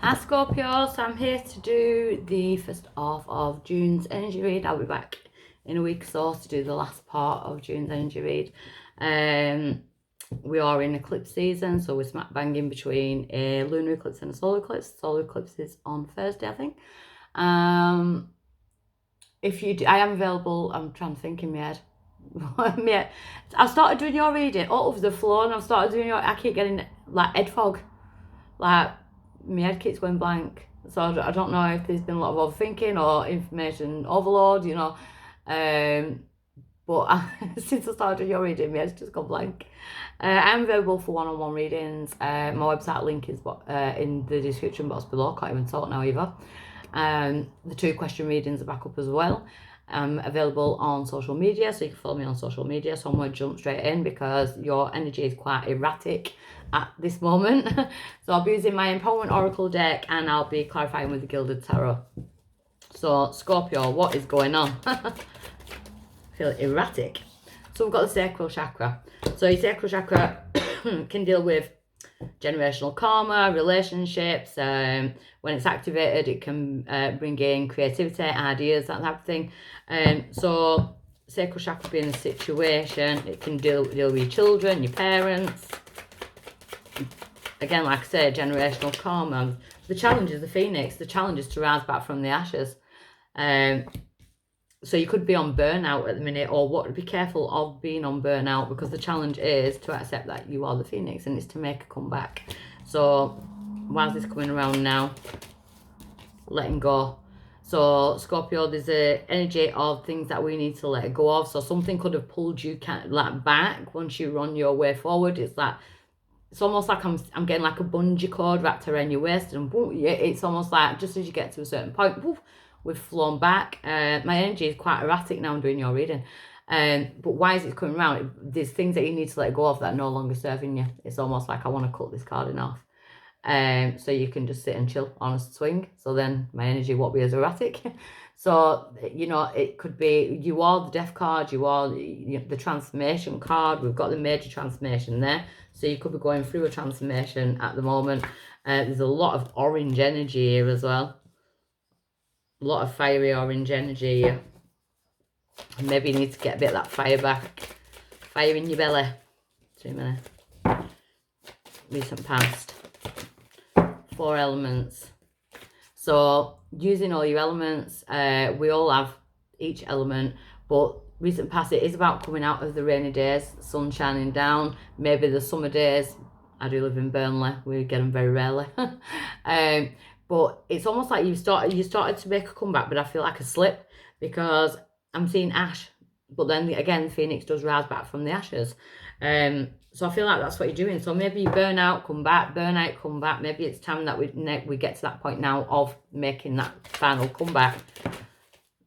Hi Scorpio, so I'm here to do the first half of June's energy read. I'll be back in a week or so to do the last part of June's energy read. We are in eclipse season, so we're smack bang in between a lunar eclipse and a solar eclipse. Solar eclipse is on Thursday, I think. If you do, I am available. I'm trying to think in my head. Yeah, I started doing your reading all over the floor, and I've started doing your. I keep getting like head fog, like my head keeps going blank. So I don't know if there's been a lot of overthinking or information overload, you know. But since I started doing your reading, my head's just gone blank. I'm available for one-on-one readings. My website link is in the description box below. Can't even talk now either. The 2 question readings are back up as well. I'm available on social media, so you can follow me on social media. So I'm going to jump straight in because your energy is quite erratic at this moment. So I'll be using my Empowerment Oracle deck and I'll be clarifying with the Gilded Tarot. So Scorpio, what is going on? I feel erratic. So we've got the sacral chakra. So your sacral chakra can deal with generational karma, relationships. When it's activated, it can bring in creativity, ideas, that type of thing. So sacral chakra being a situation, it can deal with your children, your parents. Again, like I said, generational karma. The challenge is the phoenix. The challenge is to rise back from the ashes. So you could be on burnout at the minute, or be careful of being on burnout, because the challenge is to accept that you are the phoenix and it's to make a comeback. So why is this coming around now? Letting go. So Scorpio, there's a energy of things that we need to let go of. So something could have pulled you back once you run your way forward. It's almost like I'm getting like a bungee cord wrapped around your waist, and boom, it's almost like just as you get to a certain point, woof, we've flown back. My energy is quite erratic now. I'm doing your reading. But why is it coming around? There's things that you need to let go of that are no longer serving you. It's almost like I want to cut this card in half. So you can just sit and chill on a swing. So then my energy won't be as erratic. So, you know, it could be you are the death card, you are the transformation card. We've got the major transformation there. So you could be going through a transformation at the moment. There's a lot of orange energy here as well. A lot of fiery orange energy here. And maybe you need to get a bit of that fire back. Fire in your belly. 2 minutes. Recent past. 4 elements. So using all your elements, we all have each element, but recent past, it is about coming out of the rainy days, sun shining down, maybe the summer days. I do live in Burnley, we get them very rarely. But it's almost like you started to make a comeback, but I feel like a slip, because I'm seeing ash, but then again, the phoenix does rise back from the ashes. So I feel like that's what you're doing. So maybe you burn out, come back, burn out, come back. Maybe it's time that we get to that point now of making that final comeback.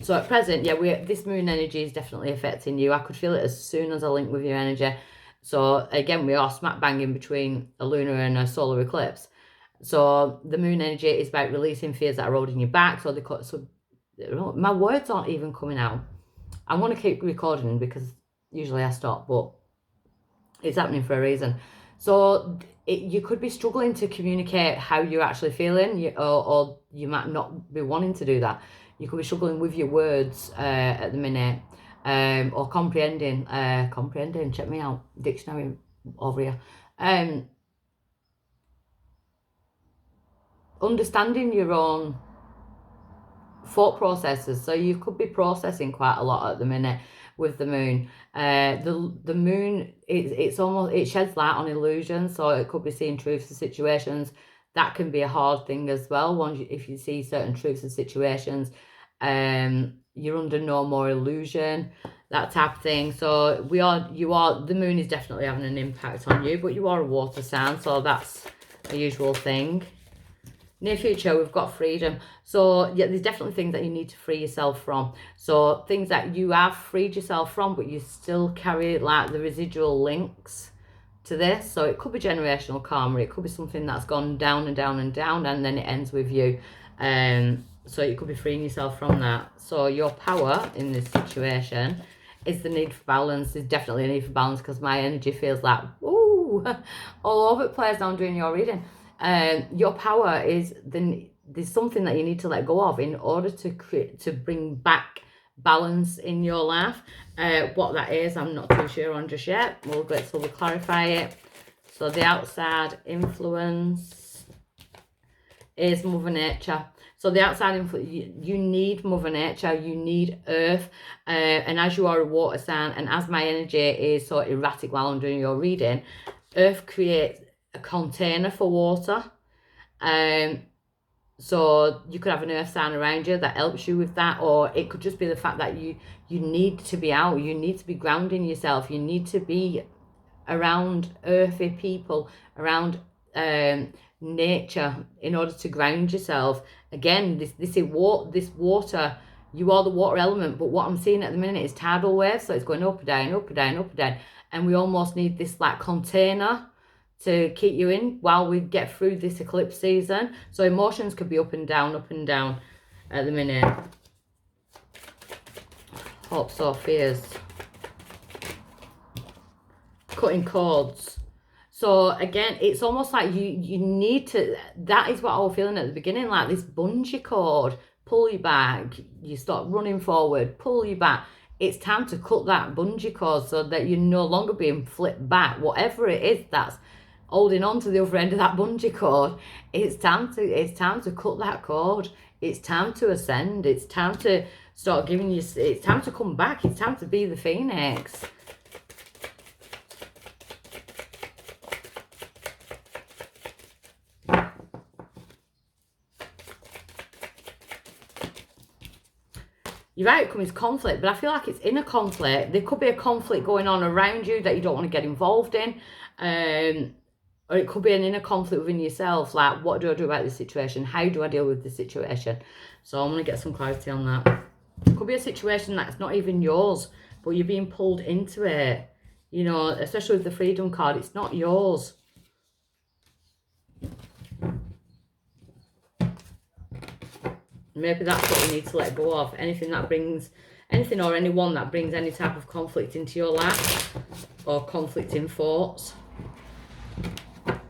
So at present, yeah, this moon energy is definitely affecting you. I could feel it as soon as I link with your energy. So again, we are smack bang in between a lunar and a solar eclipse. So the moon energy is about releasing fears that are holding you back. So my words aren't even coming out. I want to keep recording because usually I stop, but it's happening for a reason. So you could be struggling to communicate how you're actually feeling, or you might not be wanting to do that. You could be struggling with your words at the minute, or comprehending. Check me out, dictionary over here. Understanding your own thought processes. So you could be processing quite a lot at the minute with the moon. The moon, it sheds light on illusion, so it could be seeing truths of situations. That can be a hard thing as well. If you see certain truths of situations, you're under no more illusion, that type of thing. So the moon is definitely having an impact on you, but you are a water sign, so that's a usual thing. Near future, we've got freedom. So yeah, there's definitely things that you need to free yourself from. So things that you have freed yourself from, but you still carry like the residual links to this. So it could be generational karma. It could be something that's gone down and down and down, and then it ends with you. So you could be freeing yourself from that. So your power in this situation is the need for balance. There's definitely a need for balance, because my energy feels like, ooh, all over the place now I'm doing your reading. Your power is there's something that you need to let go of in order to bring back balance in your life. What that is, I'm not too sure on just yet. We'll clarify it. So the outside influence is Mother Nature. So the outside influence, you need Mother Nature, you need Earth, and as you are a water sign, and as my energy is so erratic while I'm doing your reading, Earth creates a container for water. So you could have an earth sign around you that helps you with that, or it could just be the fact that you need to be out, you need to be grounding yourself, you need to be around earthy people, around nature in order to ground yourself. Again, this water, you are the water element, but what I'm seeing at the minute is tidal waves, so it's going up and down, up and down, up and down, and we almost need this like container to keep you in while we get through this eclipse season. So emotions could be up and down at the minute. Hopes or fears. Cutting cords. So again, it's almost like you need to, that is what I was feeling at the beginning, like this bungee cord, pull you back, you start running forward, pull you back. It's time to cut that bungee cord so that you're no longer being flipped back. Whatever it is that's holding on to the other end of that bungee cord, it's time to cut that cord. It's time to ascend. It's time to start giving you, it's time to come back. It's time to be the phoenix. Your outcome is conflict, but I feel like it's inner conflict. There could be a conflict going on around you that you don't want to get involved in. Or it could be an inner conflict within yourself, like, what do I do about this situation? How do I deal with this situation? So I'm going to get some clarity on that. It could be a situation that's not even yours, but you're being pulled into it. You know, especially with the Freedom card, it's not yours. Maybe that's what you need to let go of. Anything or anyone that brings any type of conflict into your life, or conflicting thoughts.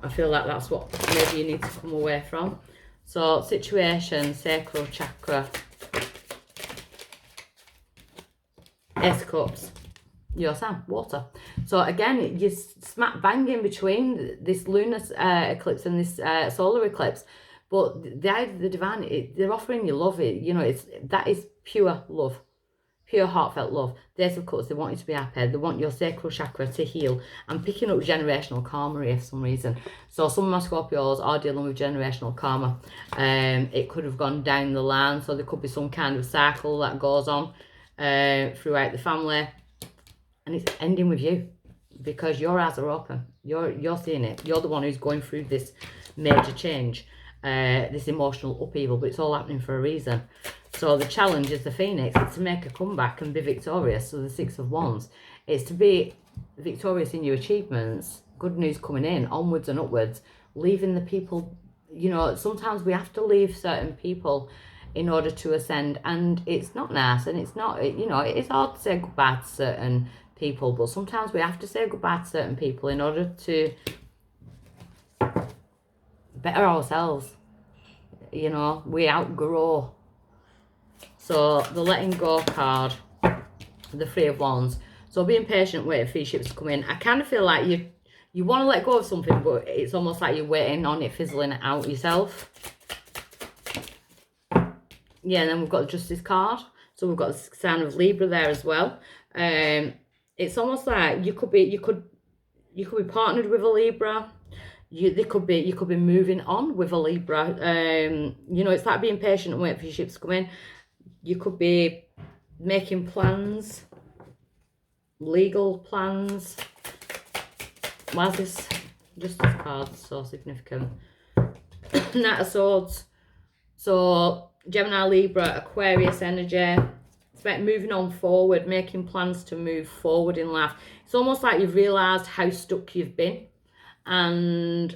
I feel like that's what maybe you need to come away from. So, situation, sacral chakra, Ace of Cups, your sign, water. So again, you're smack bang in between this lunar eclipse and this solar eclipse. But the divine, they're offering you love. That is pure love. Pure heartfelt love. The Ace of Cups, they want you to be happy. They want your sacral chakra to heal. I'm picking up generational karma here for some reason. So some of my Scorpios are dealing with generational karma. It could have gone down the line. So there could be some kind of cycle that goes on throughout the family. And it's ending with you. Because your eyes are open. You're seeing it. You're the one who's going through this major change. This emotional upheaval. But it's all happening for a reason. So the challenge is the Phoenix. It's to make a comeback and be victorious. So the Six of Wands. It's to be victorious in your achievements. Good news coming in. Onwards and upwards. Leaving the people. You know, sometimes we have to leave certain people in order to ascend. And it's not nice. And it's not, you know, it is hard to say goodbye to certain people. But sometimes we have to say goodbye to certain people in order to better ourselves. You know, we outgrow. So the letting go card, the Three of Wands. So being patient, waiting for your ships to come in. I kind of feel like you want to let go of something, but it's almost like you're waiting on it fizzling out yourself. Yeah, and then we've got the Justice card. So we've got the sign of Libra there as well. It's almost like you could be partnered with a Libra. You could be moving on with a Libra. You know, it's like being patient and waiting for your ships to come in. You could be making plans, legal plans. Why is this Justice card so significant? Knight of Swords. So Gemini, Libra, Aquarius energy. It's about moving on forward, making plans to move forward in life. It's almost like you've realised how stuck you've been. And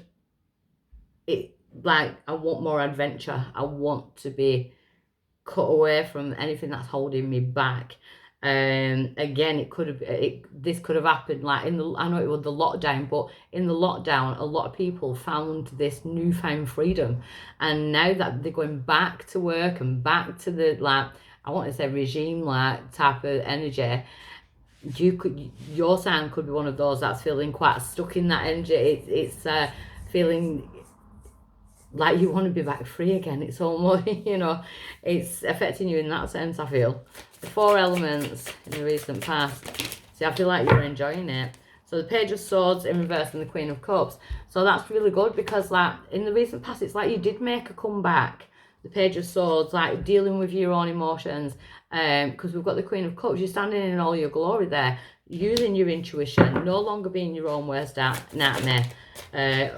I want more adventure. I want to be cut away from anything that's holding me back. Again, this could have happened like I know it was the lockdown, but in the lockdown a lot of people found this newfound freedom, and now that they're going back to work and back to the, like, I want to say regime like type of energy, your sign could be one of those that's feeling quite stuck in that energy. It's feeling like you want to be back free again. It's almost, it's affecting you in that sense, I feel. The 4 elements in the recent past. See, I feel like you're enjoying it. So the Page of Swords in reverse and the Queen of Cups. So that's really good because, like, in the recent past, it's like you did make a comeback. The Page of Swords, like dealing with your own emotions. Because we've got the Queen of Cups. You're standing in all your glory there. Using your intuition. No longer being your own worst nightmare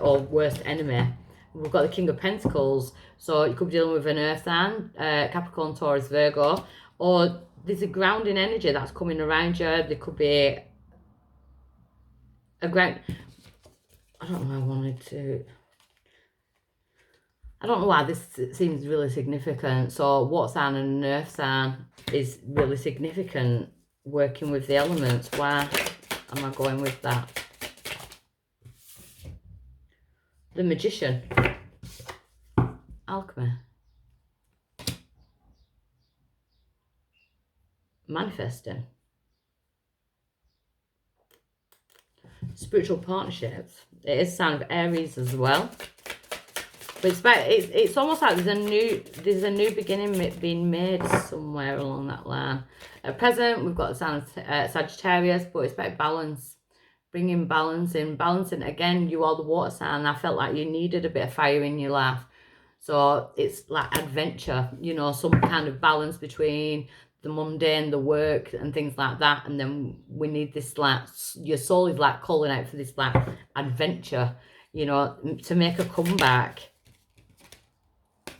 or worst enemy. We've got the King of Pentacles, so you could be dealing with an earth sign, Capricorn, Taurus, Virgo, or there's a grounding energy that's coming around you. There could be a ground. I don't know why this seems really significant. So what sign and an earth sign is really significant, working with the elements. Why am I going with that? The Magician. Alchemy. Manifesting. Spiritual partnerships. It is a sign of Aries as well. But it's almost like there's a new beginning being made somewhere along that line. At present, we've got the sign of Sagittarius, but it's about balance. Bringing balance in. Balancing, again, you are the water sign. I felt like you needed a bit of fire in your life. So it's like adventure, some kind of balance between the mundane, the work and things like that. And then we need this, like, your soul is like calling out for this, like, adventure, to make a comeback.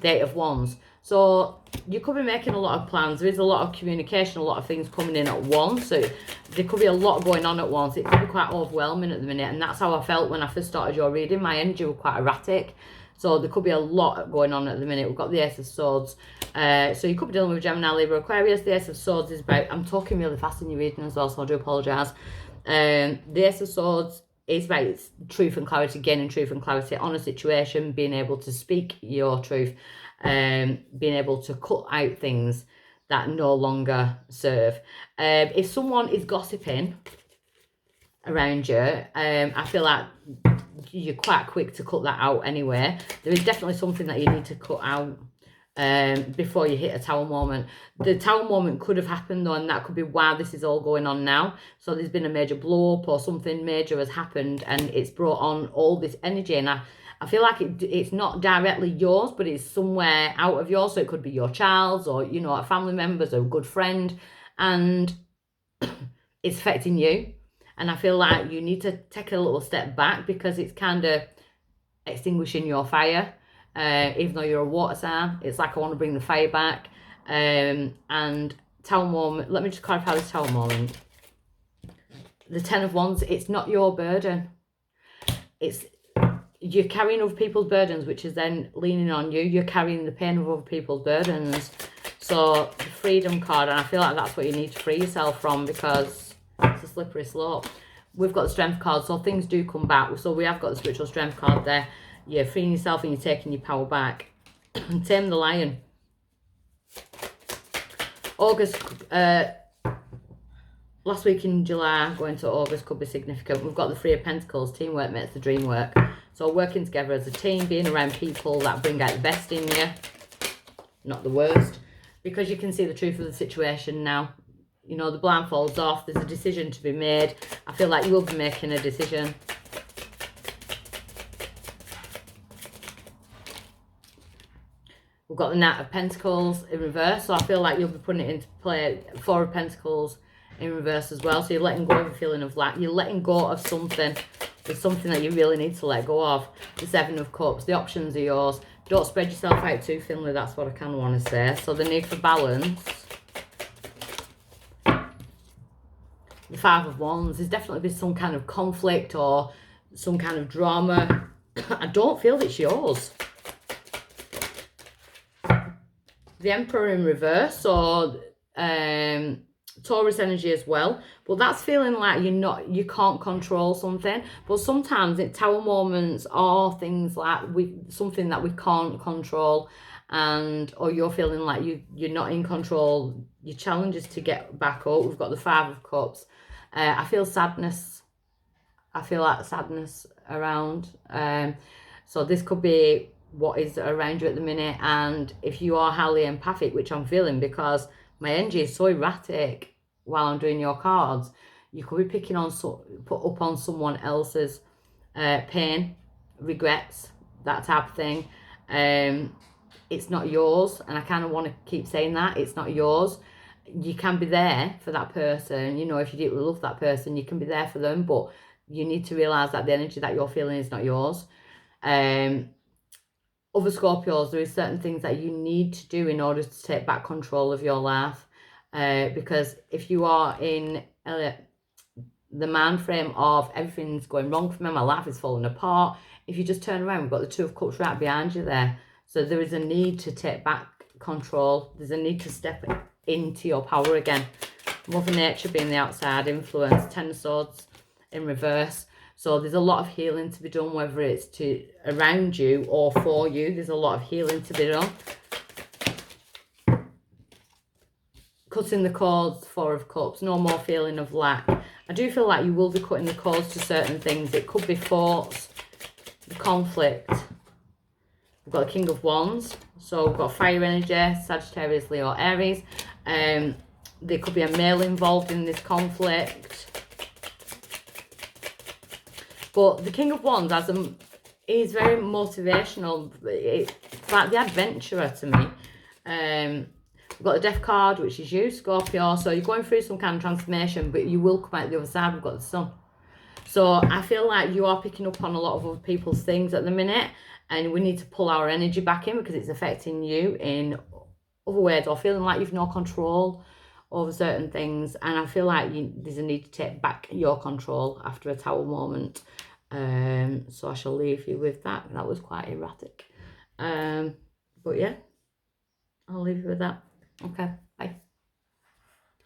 8 of Wands. So you could be making a lot of plans. There is a lot of communication, a lot of things coming in at once. So there could be a lot going on at once. It could be quite overwhelming at the minute. And that's how I felt when I first started your reading. My energy was quite erratic. So there could be a lot going on at the minute. We've got the Ace of Swords. So you could be dealing with Gemini, Libra, Aquarius. The Ace of Swords is about... I'm talking really fast in your reading as well, so I do apologise. The Ace of Swords is about truth and clarity, gaining truth and clarity on a situation, being able to speak your truth, being able to cut out things that no longer serve. If someone is gossiping around you, I feel like you're quite quick to cut that out anyway. There is definitely something that you need to cut out before you hit a Tower moment. The Tower moment could have happened though, and that could be why this is all going on now. So there's been a major blow up or something major has happened and it's brought on all this energy, and I feel like it's not directly yours, but it's somewhere out of yours. So it could be your child's or, a family member's or a good friend, and it's affecting you. And I feel like you need to take a little step back because it's kind of extinguishing your fire. Even though you're a water sign, it's like I want to bring the fire back. And Tower moment, let me just clarify this Tower moment. The 10 of Wands, it's not your burden. You're carrying other people's burdens, which is then leaning on you. You're carrying the pain of other people's burdens. So the Freedom card, and I feel like that's what you need to free yourself from, because it's a slippery slope. We've got the Strength card, so things do come back. So we have got the Spiritual Strength card there. You're freeing yourself and you're taking your power back. Tame the Lion. August, last week in July, going to August could be significant. We've got the Three of Pentacles. Teamwork makes the dream work. So working together as a team, being around people that bring out the best in you, not the worst. Because you can see the truth of the situation now. The blindfold's off. There's a decision to be made. I feel like you will be making a decision. We've got the Knight of Pentacles in reverse. So I feel like you'll be putting it into play. 4 of Pentacles in reverse as well. So you're letting go of a feeling of lack. You're letting go of something. There's something that you really need to let go of. The 7 of Cups. The options are yours. Don't spread yourself out too thinly. That's what I kind of want to say. So the need for balance. The 5 of Wands. There's definitely been some kind of conflict or some kind of drama. I don't feel it's yours. The Emperor in reverse. So Taurus energy as well, but that's feeling like you can't control something. But sometimes it tower moments are things like something that we can't control, and or you're feeling like you're not in control. Your challenge is to get back up. We've got the Five of Cups. I feel sadness. I feel like sadness around. So this could be what is around you at the minute, and if you are highly empathic, which I'm feeling because my energy is so erratic while I'm doing your cards, you could be picking on put up on someone else's pain, regrets, that type of thing. It's not yours, and I kind of want to keep saying that it's not yours. You can be there for that person, you know, if you deeply love that person, you can be there for them, but you need to realize that the energy that you're feeling is not yours. Other Scorpios, there is certain things that you need to do in order to take back control of your life, because if you are in the mind frame of everything's going wrong for me, my life is falling apart, if you just turn around, we've got the Two of Cups right behind you there. So there is a need to take back control. There's a need to step into your power again. Mother Nature being the outside influence, Ten of Swords in reverse. So there's a lot of healing to be done, whether it's to around you or for you. There's a lot of healing to be done. Cutting the cords, Four of Cups. No more feeling of lack. I do feel like you will be cutting the cords to certain things. It could be thoughts, conflict. We've got the King of Wands. So we've got fire energy, Sagittarius, Leo, Aries. There could be a male involved in this conflict. But the King of Wands is very motivational. It's like the adventurer to me. We've got the Death card, which is you, Scorpio. So you're going through some kind of transformation, but you will come out the other side. We've got the Sun. So I feel like you are picking up on a lot of other people's things at the minute, and we need to pull our energy back in because it's affecting you in other ways, or feeling like you've no control over certain things. And I feel like there's a need to take back your control after a tower moment. So I shall leave you with that. That was quite erratic. But yeah, I'll leave you with that. Okay, bye.